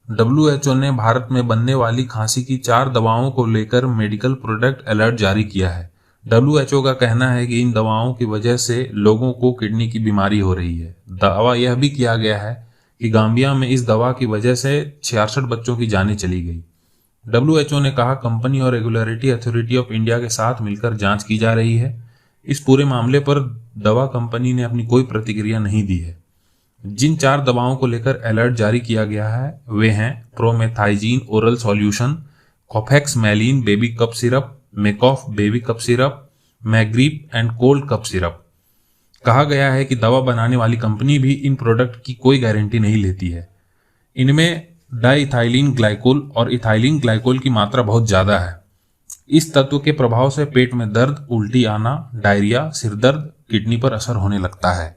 WHO ने भारत में बनने वाली खांसी की 4 दवाओं को लेकर मेडिकल प्रोडक्ट अलर्ट जारी किया है। WHO का कहना है कि इन दवाओं की वजह से लोगों को किडनी की बीमारी हो रही है। दावा यह भी किया गया है कि गाम्बिया में इस दवा की वजह से 66 बच्चों की जानें चली गई। WHO ने कहा, कंपनी और रेगुलेटरी अथॉरिटी ऑफ इंडिया के साथ मिलकर जांच की जा रही है। इस पूरे मामले पर दवा कंपनी ने अपनी कोई प्रतिक्रिया नहीं दी है। जिन 4 दवाओं को लेकर अलर्ट जारी किया गया है वे हैं promethazine oral solution, Kofexmalin baby cough syrup, Makoff baby cough syrup, Magrip and cold cough syrup. कहा गया है कि दवा बनाने वाली कंपनी भी इन प्रोडक्ट की कोई गारंटी नहीं लेती है। इनमें डाइइथाइलिन ग्लाइकोल और इथाइलिन ग्लाइकोल की मात्रा बहुत ज़्यादा है। इस तत्व के प्रभाव से पेट में दर्द, उल्टी आना, डायरिया, सिरदर्द, किडनी पर असर होने लगता है।